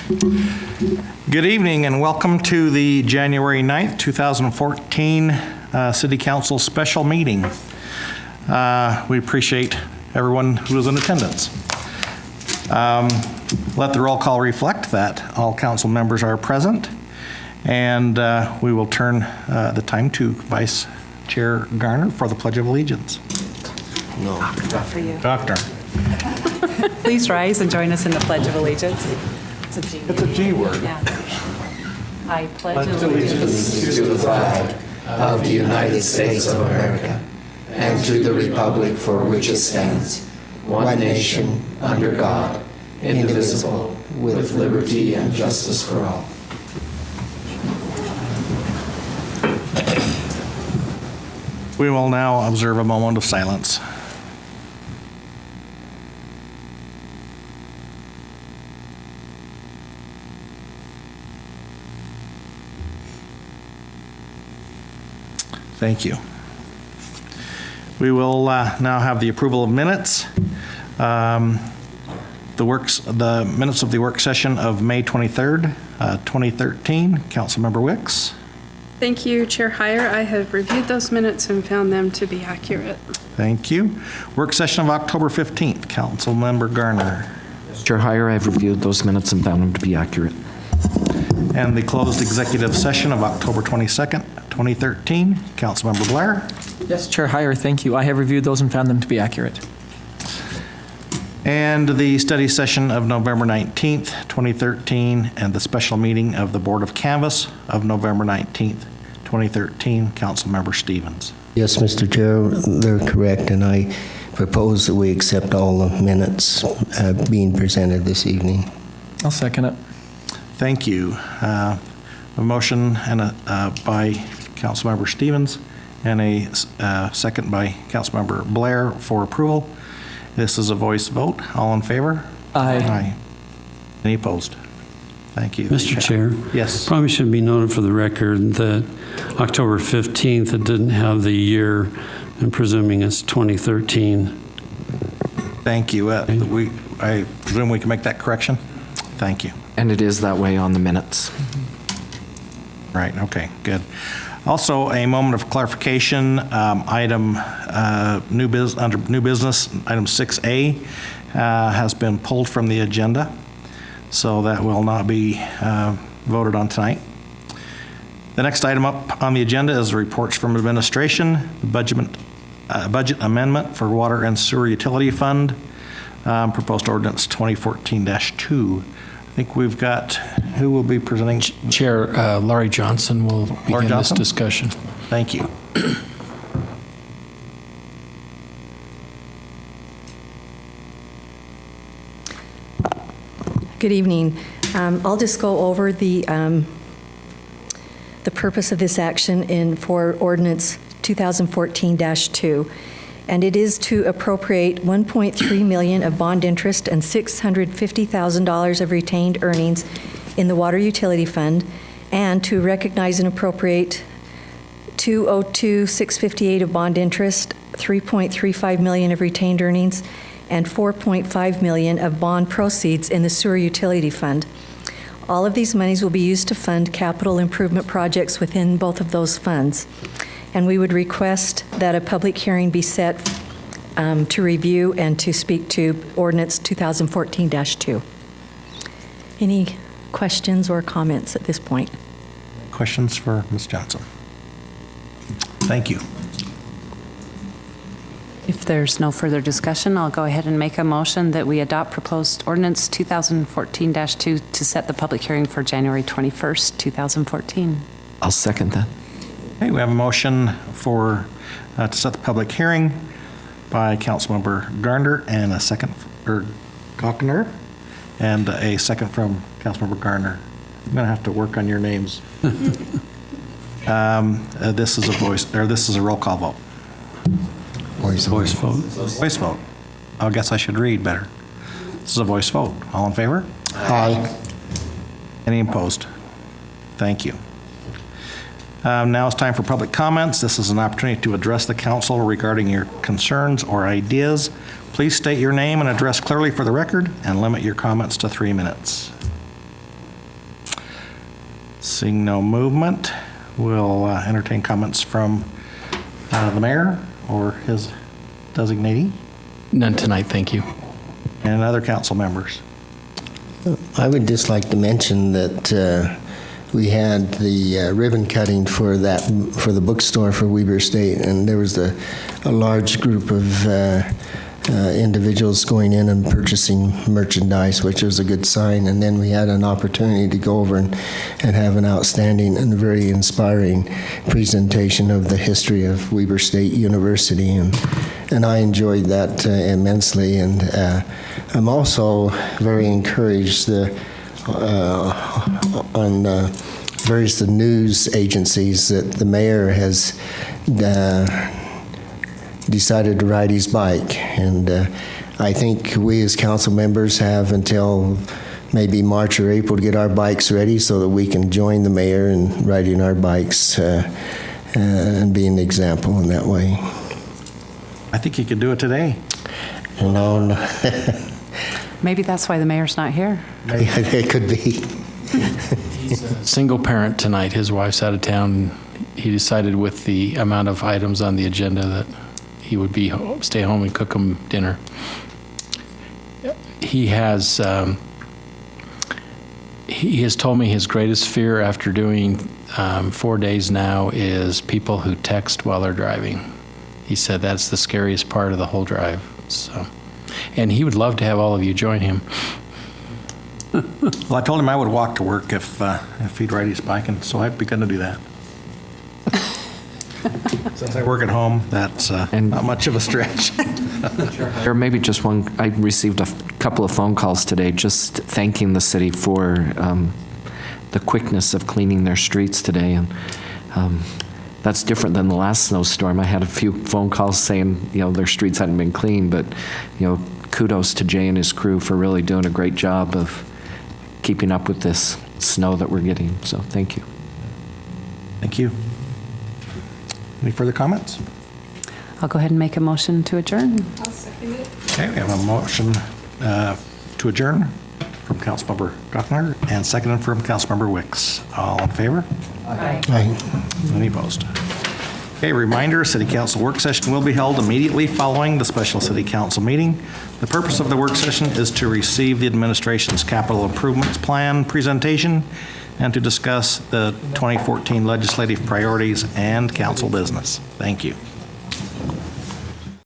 Good evening and welcome to the January 9th, 2014 City Council special meeting. We appreciate everyone who is in attendance. Let the roll call reflect that all council members are present, and we will turn the time to Vice Chair Garner for the Pledge of Allegiance. No. For you. Doctor. Please rise and join us in the Pledge of Allegiance. It's a G. It's a G word. Yeah. I pledge allegiance to the flag of the United States of America and to the republic for which it stands, one nation, under God, indivisible, with liberty and justice for all. We will now observe a moment of silence. Thank you. We will now have the approval of minutes. The minutes of the work session of May 23rd, 2013. Councilmember Wicks. Thank you, Chair Heyer. I have reviewed those minutes and found them to be accurate. Thank you. Work session of October 15th. Councilmember Garner. Chair Heyer, I've reviewed those minutes and found them to be accurate. And the closed executive session of October 22nd, 2013. Councilmember Blair. Yes, Chair Heyer, thank you. I have reviewed those and found them to be accurate. And the study session of November 19th, 2013, and the special meeting of the Board of Canvass of November 19th, 2013. Councilmember Stevens. Yes, Mr. Chair, they're correct, and I propose that we accept all the minutes being presented this evening. I'll second it. Thank you. A motion and by Councilmember Stevens and a second by Councilmember Blair for approval. This is a voice vote. All in favor? Aye. Any opposed? Thank you. Mr. Chair? Yes. Probably should be noted for the record that October 15th, it didn't have the year. I'm presuming it's 2013. Thank you. I presume we can make that correction? Thank you. And it is that way on the minutes. Right, okay, good. Also, a moment of clarification, under new business, item 6A has been pulled from the agenda, so that will not be voted on tonight. The next item up on the agenda is reports from administration, the budget amendment for Water and Sewer Utility Fund, proposed ordinance 2014-2. I think we've got, who will be presenting? Chair Laurie Johnson will begin this discussion. Thank you. Good evening. I'll just go over the purpose of this action for ordinance 2014-2. And it is to appropriate $1.3 million of bond interest and $650,000 of retained earnings in the Water Utility Fund, and to recognize and appropriate $202,658 of bond interest, $3.35 million of retained earnings, and $4.5 million of bond proceeds in the Sewer Utility Fund. All of these monies will be used to fund capital improvement projects within both of those funds. And we would request that a public hearing be set to review and to speak to ordinance 2014-2. Any questions or comments at this point? Questions for Ms. Johnson? Thank you. If there's no further discussion, I'll go ahead and make a motion that we adopt proposed ordinance 2014-2 to set the public hearing for January 21st, 2014. I'll second that. Okay, we have a motion for to set the public hearing by Councilmember Garner and a second for Gochner and a second from Councilmember Garner. I'm going to have to work on your names. This is a roll call vote. Voice vote. Voice vote. I guess I should read better. This is a voice vote. All in favor? Aye. Any opposed? Thank you. Now it's time for public comments. This is an opportunity to address the council regarding your concerns or ideas. Please state your name and address clearly for the record and limit your comments to 3 minutes. Seeing no movement, we'll entertain comments from the mayor or his designatee None tonight, thank you. and other council members. I would just like to mention that we had the ribbon cutting for the bookstore for Weber State, and there was a large group of individuals going in and purchasing merchandise, which was a good sign. And then we had an opportunity to go over and have an outstanding and very inspiring presentation of the history of Weber State University, and I enjoyed that immensely. And I'm also very encouraged on various news agencies that the mayor has decided to ride his bike. And I think we as council members have until maybe March or April to get our bikes ready so that we can join the mayor in riding our bikes and be an example in that way. I think you could do it today. You know, Maybe that's why the mayor's not here. it could be. Single parent tonight, his wife's out of town. He decided with the amount of items on the agenda that he would stay home and cook them dinner. He has told me his greatest fear after doing 4 days now is people who text while they're driving. He said that's the scariest part of the whole drive. So, and he would love to have all of you join him. Well, I told him I would walk to work if he'd ride his bike, and so I'd be going to do that. Since I work at home, that's not much of a stretch. Or maybe just one, I received a couple of phone calls today just thanking the city for the quickness of cleaning their streets today. And that's different than the last snowstorm. I had a few phone calls saying, their streets hadn't been cleaned, but, kudos to Jay and his crew for really doing a great job of keeping up with this snow that we're getting. So thank you. Thank you. Any further comments? I'll go ahead and make a motion to adjourn. Okay, we have a motion to adjourn from Councilmember Gottner and seconded from Councilmember Wicks. All in favor? Aye. Any opposed? Okay, reminder, City Council work session will be held immediately following the special City Council meeting. The purpose of the work session is to receive the administration's capital improvements plan presentation and to discuss the 2014 legislative priorities and council business. Thank you.